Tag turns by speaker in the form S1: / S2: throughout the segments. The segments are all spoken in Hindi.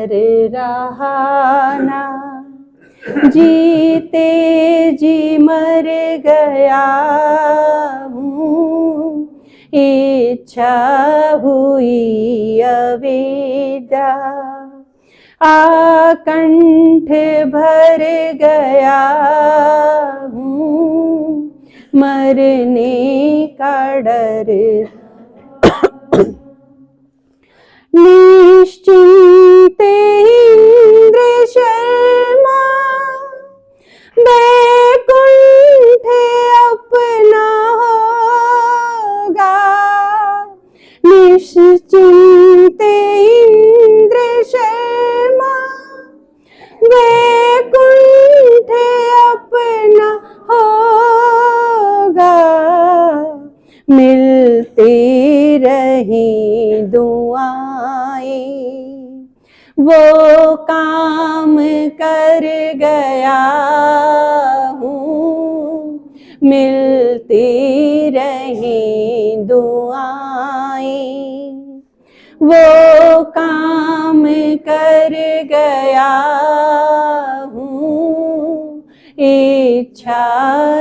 S1: डर रहा ना, जीते जी मर गया हूँ, इच्छा हुई अविदा, आकंठ भर गया हूँ, मरने का डर। निश्चिंत इंद्र शर्मा, बैकुंठ अपना होगा। निश्चिंत इंद्र शर्मा, बैकुंठ अपना होगा। मिलती रही दुआएं, वो काम कर गया हूँ, मिलती रही दुआएं, वो काम कर गया हूँ, इच्छा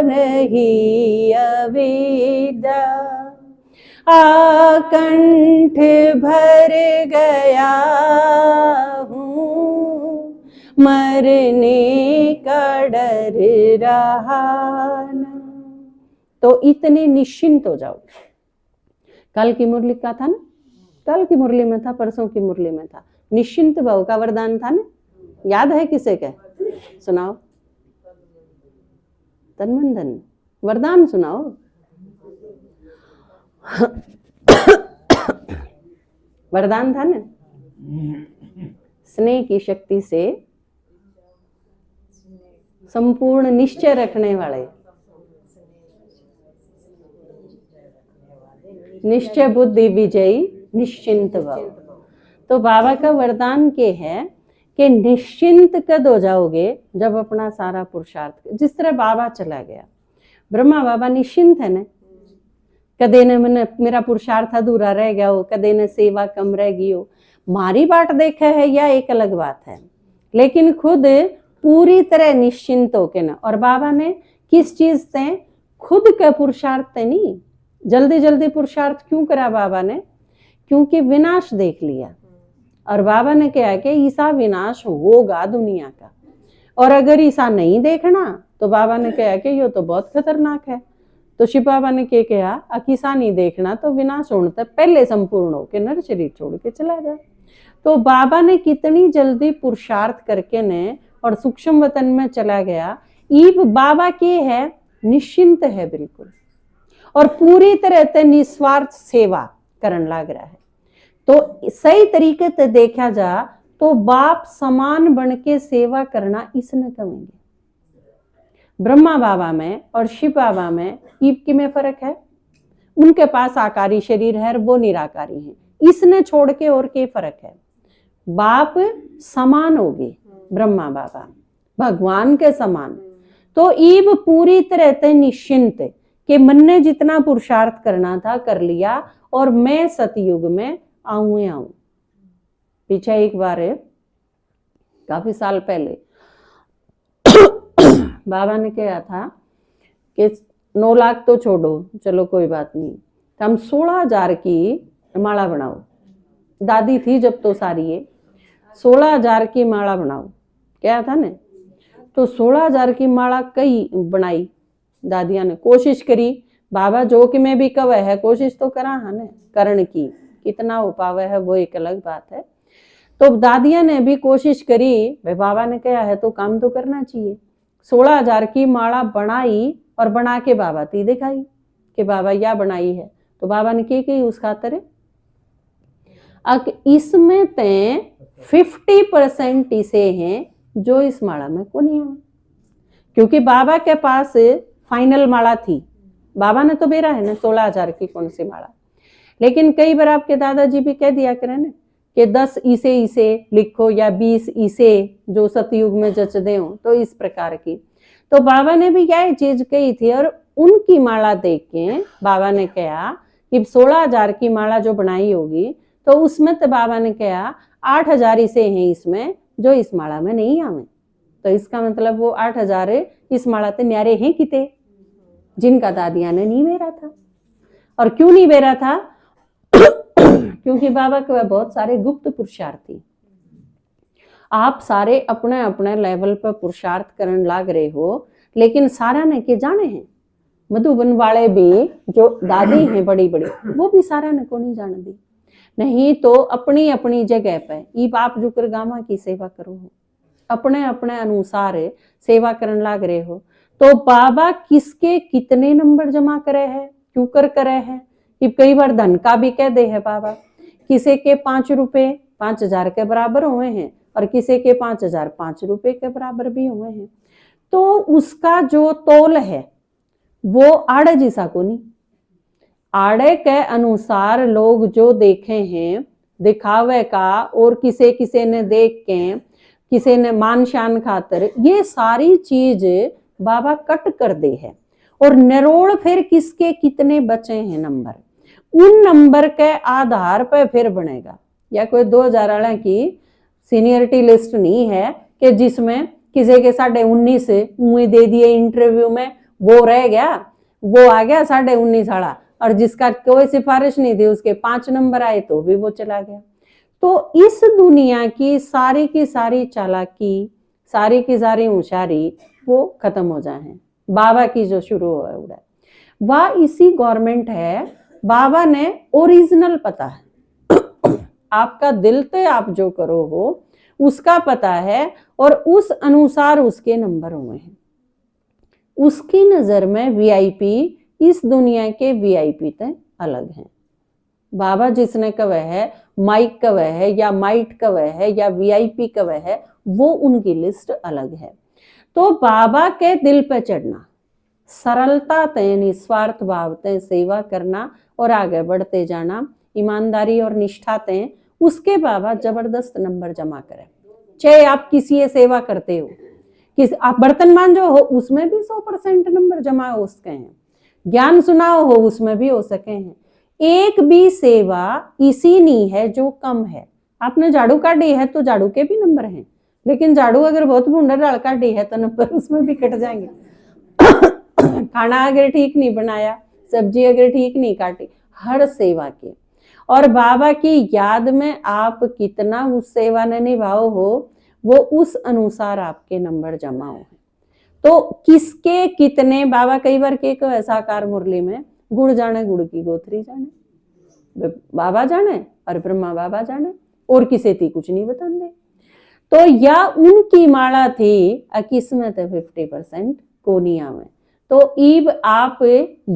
S1: नहीं अविदा, आकंठ भर गया हूँ, मरने का डर रहा ना। तो इतने निश्चिंत हो जाओ। कल की मुरली का था ना, कल की मुरली में था, परसों की मुरली में था, निश्चिंत भाव का वरदान था ना, याद है किसे के? सुनाओ, तन मन धन वरदान सुनाओ। वरदान था ना, स्नेह की शक्ति से संपूर्ण निश्चय रखने वाले, निश्चय बुद्धि विजयी निश्चिंत भव। तो बाबा का वरदान के है कि निश्चिंत कद हो जाओगे जब अपना सारा पुरुषार्थ, जिस तरह बाबा चला गया, ब्रह्मा बाबा निश्चिंत है ना, कदे न मैंने मेरा पुरुषार्थ अधूरा रह गया हो, कदे न सेवा कम रह गई हो, मारी बाट देखा है या एक अलग बात है, लेकिन खुद पूरी तरह निश्चिंत होके ना। और बाबा ने किस चीज से, खुद का पुरुषार्थ नहीं, जल्दी जल्दी पुरुषार्थ क्यों करा बाबा ने? क्योंकि विनाश देख लिया, और बाबा ने कहा कि ईसा विनाश होगा दुनिया का, और अगर ईसा नहीं देखना तो बाबा ने कहा कि ये तो बहुत खतरनाक है। तो शिव बाबा ने क्या कहा, अकीसा नहीं देखना तो विनाश होने तक पहले संपूर्ण होके नर शरीर छोड़ के चला जा। तो बाबा ने कितनी जल्दी पुरुषार्थ करके ने और सूक्ष्म वतन में चला गया। ईब बाबा के है, निश्चिंत है बिल्कुल, और पूरी तरह से निस्वार्थ सेवा करन लग रहा है। तो सही तरीके से देखा जा तो बाप समान बन के सेवा करना इसने कहेंगे। ब्रह्मा बाबा में और शिव बाबा में ईब की में फर्क है, उनके पास आकारी शरीर है, वो निराकारी है, इसने छोड़ के और क्या फर्क है? बाप समान होगी, ब्रह्मा बाबा भगवान के समान। तो ईब पूरी तरह से निश्चिंत कि मन ने जितना पुरुषार्थ करना था कर लिया, और मैं सतयुग में आऊं। पीछे एक बार है, काफी साल पहले बाबा ने कहा था कि 9 लाख तो छोड़ो, चलो कोई बात नहीं, तो हम 16,000 की माला बनाओ। दादी थी जब तो सारी है, 16,000 की माला बनाओ, क्या था ना। तो 16,000 की माला कई बनाई, दादिया ने कोशिश करी, बाबा जो कि मैं भी कवे है कोशिश तो करा है ना, करण की, कितना हो पावे है वो एक अलग बात है। तो दादिया ने भी कोशिश करी, भाई बाबा ने कहा है तो काम तो करना चाहिए। 16,000 की माला बनाई और बना के बाबा ती दिखाई कि बाबा या बनाई है। तो बाबा ने क्या की उस खातर, अब इसमें ते 50% इसे हैं जो इस माला में को नहीं है, क्योंकि बाबा के पास फाइनल माला थी। बाबा ने तो बेरा है ना 16,000 की कौन सी माला, लेकिन कई बार आपके दादाजी भी कह दिया करें ना कि 10 इसे लिखो या 20 इसे जो सतयुग में जच दे हो, तो इस प्रकार की। तो बाबा ने भी यह चीज कही थी, और उनकी माला देख के बाबा ने कहा कि 16,000 की माला जो बनाई होगी, तो उसमें तो बाबा ने कहा 8,000 इसे हैं इसमें जो इस माला में नहीं आवे, तो इसका मतलब वो 8,000 इस माला ते न्यारे हैं किते, जिनका दादिया ने नहीं बेरा था। और क्यों नहीं बेरा था? क्योंकि बाबा के बहुत सारे गुप्त पुरुषार्थ थी। आप सारे अपने अपने लेवल पर पुरुषार्थ करने लाग रहे हो, लेकिन सारा ने के जाने हैं। मधुबन वाले भी जो दादी हैं बड़ी बड़ी, वो भी सारा ने को नहीं जान दी। नहीं तो अपनी अपनी जगह पे ई बाप जुकर गामा की सेवा करो, अपने अपने अनुसार सेवा करने लाग रहे हो। तो बाबा किसके कितने नंबर जमा करे है, क्यों कर करे है? कि कई बार धन का भी कह दे है बाबा, किसी के 5 रुपए 5,000 के बराबर हुए हैं और किसी के 5,000 5 रुपए के बराबर भी हुए हैं। तो उसका जो तोल है वो आड़े जैसा को नहीं, आड़े के अनुसार लोग जो देखे हैं दिखावे का, और किसे किसे ने देख के किसी ने मान शान खातर ये सारी चीज बाबा कट कर दे है। और निरोड़ फिर किसके कितने बचे हैं नंबर, उन नंबर के आधार पर फिर बनेगा। या कोई 2,000 वाले की सीनियरिटी लिस्ट नहीं है कि जिसमें किसी के 19.5 मुँह दे दिए इंटरव्यू में, वो रह गया, वो आ गया 19.5 वाला, और जिसका कोई सिफारिश नहीं थी उसके 5 नंबर आए तो भी वो चला गया। तो इस दुनिया की सारी चालाकी, सारी की सारी होशियारी वो खत्म हो जाए। बाबा की जो शुरू हो वह इसी गवर्नमेंट है। बाबा ने ओरिजिनल पता है, आपका दिल पे आप जो करो हो उसका पता है, और उस अनुसार उसके नंबर हुए हैं। उसकी नजर में वीआईपी इस दुनिया के वीआईपी ते अलग हैं। बाबा जिसने कवे है माइक कवे है या माइट कवे है या वीआईपी कवे है, वो उनकी लिस्ट अलग है। तो बाबा के दिल पे चढ़ना, सरलता ते निस्वार्थ भाव ते सेवा करना और आगे बढ़ते जाना, ईमानदारी और निष्ठा ते, उसके बाबा जबरदस्त नंबर जमा करें। चाहे आप किसी सेवा करते हो, आप बर्तन मांजो हो उसमें भी 100% नंबर जमा हो सके हैं, ज्ञान सुनाओ हो उसमें भी हो सके हैं। एक भी सेवा इसी नहीं है जो कम है। आपने झाड़ू काटी है तो झाड़ू के भी नंबर हैं, लेकिन झाड़ू अगर बहुत भूंडा डाल काटी है तो नंबर उसमें भी कट जाएंगे। खाना अगर ठीक नहीं बनाया, सब्जी अगर ठीक नहीं काटी, हर सेवा के और बाबा की याद में आप कितना उस सेवा ने निभाओ हो, वो उस अनुसार आपके नंबर जमा हो। तो किसके कितने बाबा कई बार के ऐसा कार मुरली में गुड़ जाने गुड़ की गोथरी जाने, बाबा जाने और ब्रह्मा बाबा जाने, और किसी थी कुछ नहीं बताते। तो या उनकी माला थी किस्मत 50% को नहीं आवे। तो ईब आप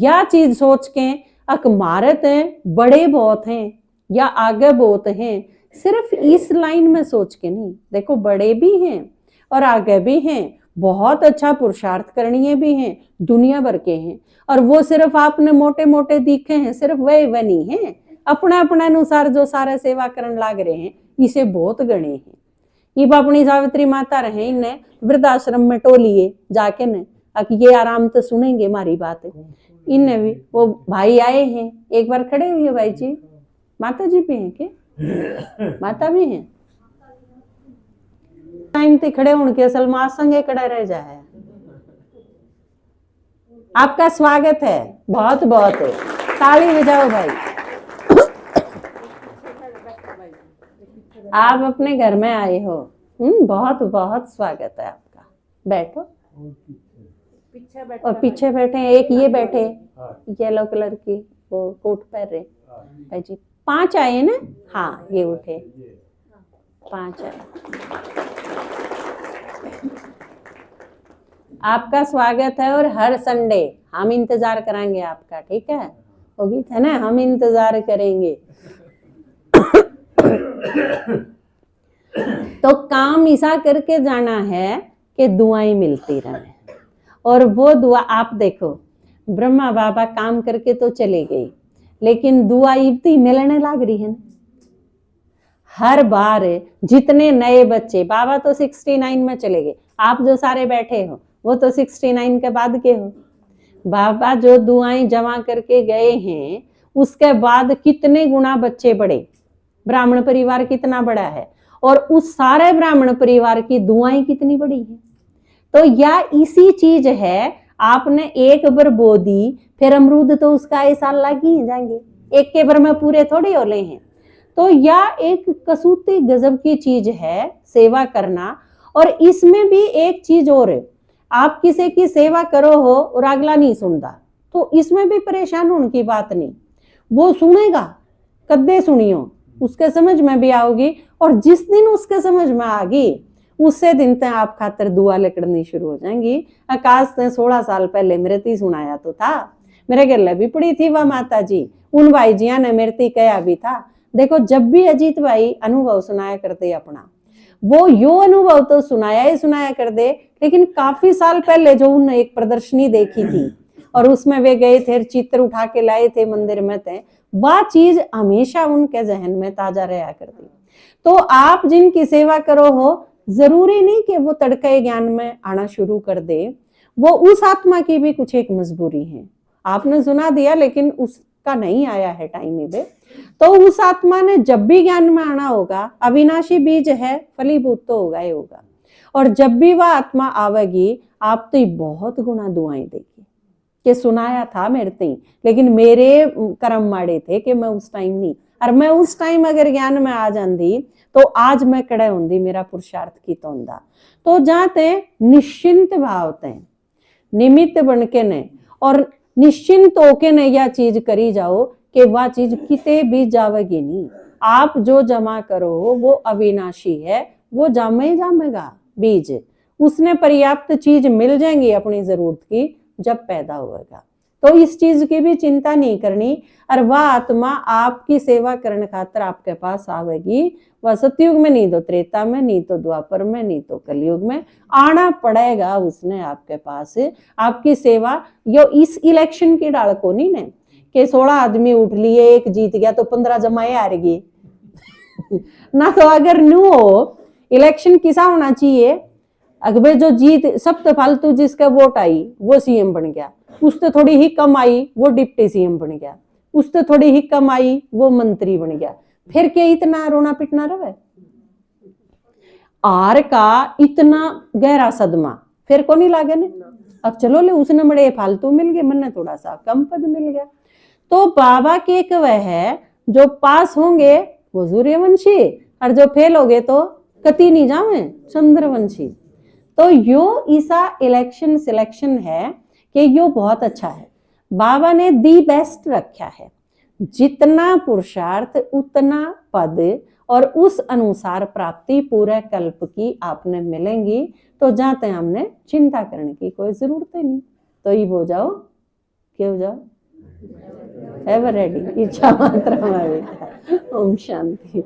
S1: या चीज सोच के अक मारत हैं बड़े बहुत हैं या आगे बहुत हैं, सिर्फ इस लाइन में सोच के नहीं। देखो बड़े भी हैं और आगे भी हैं, बहुत अच्छा पुरुषार्थ करनीय भी हैं, दुनिया भर के हैं, और वो सिर्फ आपने मोटे मोटे दिखे हैं, सिर्फ वही नहीं है, अपने अपने अनुसार जो सारे सेवा करने लाग रहे हैं, इसे बहुत गणे हैं। ये अपनी सावित्री माता रहे, इन्हें वृद्धाश्रम में टोलिए जाके न ये आराम तो सुनेंगे हमारी बात। इनने भी वो भाई आए हैं, एक बार खड़े हुए भाई जी, माता जी भी हैं के माता भी हैं, टाइम ते खड़े उनके असल मां संगे खड़ा रह जाए। आपका स्वागत है, बहुत बहुत है, ताली बजाओ भाई। आप अपने घर में आए हो, बहुत बहुत स्वागत है आपका। बैठो, और पीछे बैठे एक ये बैठे येलो कलर की वो कोट पहन रहे भाई जी। 5 आए ना? हाँ ये उठे, 5 आए। आपका स्वागत है और हर संडे हम इंतजार करेंगे आपका, ठीक है? होगी था ना, हम इंतजार करेंगे। तो काम ऐसा करके जाना है कि दुआएं मिलती रहे, और वो दुआ आप देखो, ब्रह्मा बाबा काम करके तो चले गए, लेकिन दुआ इतनी मिलने लग रही है ना। हर बार जितने नए बच्चे, बाबा तो 69 में चले गए, आप जो सारे बैठे हो वो तो 69 के बाद के हो। बाबा जो दुआएं जमा करके गए हैं उसके बाद कितने गुना बच्चे बढ़े, ब्राह्मण परिवार कितना बड़ा है और उस सारे ब्राह्मण परिवार की दुआएं कितनी बड़ी है। तो या इसी चीज है, आपने एक बार बो दी, फिर अमरूद तो उसका 1 साल लग ही जाएंगे, एक के बार में पूरे थोड़े होले हैं। तो या एक कसूती गजब की चीज है सेवा करना। और इसमें भी एक चीज और है, आप किसी की सेवा करो हो और अगला नहीं सुनता, तो इसमें भी परेशान होने की बात नहीं, वो सुनेगा, कद्दे सुनियो, उसके समझ में भी आओगी। और जिस दिन उसके समझ में आ गई, उससे दिन तक आप खातर दुआ लकड़नी शुरू हो जाएंगी। आकाश ने 16 साल पहले मृति सुनाया तो था, मेरे घर भी पड़ी थी वह माता जी, उन भाई जिया ने मृति कहा भी था। देखो जब भी अजीत भाई अनुभव सुनाया करते अपना, वो यो अनुभव तो सुनाया ही सुनाया कर दे, लेकिन काफी साल पहले जो उन्होंने एक प्रदर्शनी देखी थी और उसमें वे गए थे, चित्र उठा के लाए थे मंदिर में थे, वह चीज हमेशा उनके जहन में ताजा रहा करती। तो आप जिनकी सेवा करो हो, जरूरी नहीं कि वो तड़के ज्ञान में आना शुरू कर दे, वो उस आत्मा की भी कुछ एक मजबूरी है। आपने सुना दिया लेकिन उसका नहीं आया है टाइम में, तो उस आत्मा ने जब भी ज्ञान में आना होगा, अविनाशी बीज है, फलीभूत तो होगा ही होगा। और जब भी वह आत्मा आवेगी, आप तो बहुत गुना दुआएं देगी कि सुनाया था मेरे ते, लेकिन मेरे कर्म माड़े थे कि मैं उस टाइम नहीं, और मैं उस टाइम अगर ज्ञान में आ जाती तो आज मैं कड़े होंदी, मेरा पुरुषार्थ की तो होंदा। तो जाते निश्चिंत भावते निमित्त बन के ने और निश्चिंत होके ने यह चीज करी जाओ कि वह चीज किते भी जावेगी नहीं। आप जो जमा करो वो अविनाशी है, वो जामे जामेगा बीज, उसने पर्याप्त चीज मिल जाएंगी अपनी जरूरत की जब पैदा होगा। तो इस चीज की भी चिंता नहीं करनी, और वह आत्मा आपकी सेवा करने खातर आपके पास आवेगी। वह सतयुग में नहीं तो त्रेता में, नहीं तो द्वापर में, नहीं तो कलयुग में आना पड़ेगा उसने आपके पास आपकी सेवा। यो इस इलेक्शन की डाल को नहीं ने कि 16 आदमी उठ लिए, एक जीत गया तो 15 जमाए हारेगी ना। तो अगर न्यू हो इलेक्शन किसा होना चाहिए, अगबे जो जीत सब तो फालतू जिसका वोट आई वो सीएम बन गया, उससे थोड़ी ही कम आई वो डिप्टी सीएम बन गया, उससे थोड़ी ही कम आई वो मंत्री बन गया, फिर क्या इतना रोना पिटना रहे। आर का इतना गहरा सदमा फिर को नहीं लागे ने। अब चलो ले उसने बड़े फालतू मिल गए, मन थोड़ा सा कम पद मिल गया। तो बाबा के एक वह है, जो पास होंगे वो सूर्यवंशी, और जो फेल हो गए तो कति नहीं जावे चंद्रवंशी। तो यो ईसा इलेक्शन सिलेक्शन है कि यो बहुत अच्छा है, बाबा ने दी बेस्ट रखा है। जितना पुरुषार्थ उतना पद, और उस अनुसार प्राप्ति पूरे कल्प की आपने मिलेंगी। तो जाते हमने चिंता करने की कोई जरूरत नहीं। तो ये हो जाओ, क्या हो जाओ, एवर रेडी, इच्छा मात्र हमारी। ओम शांति।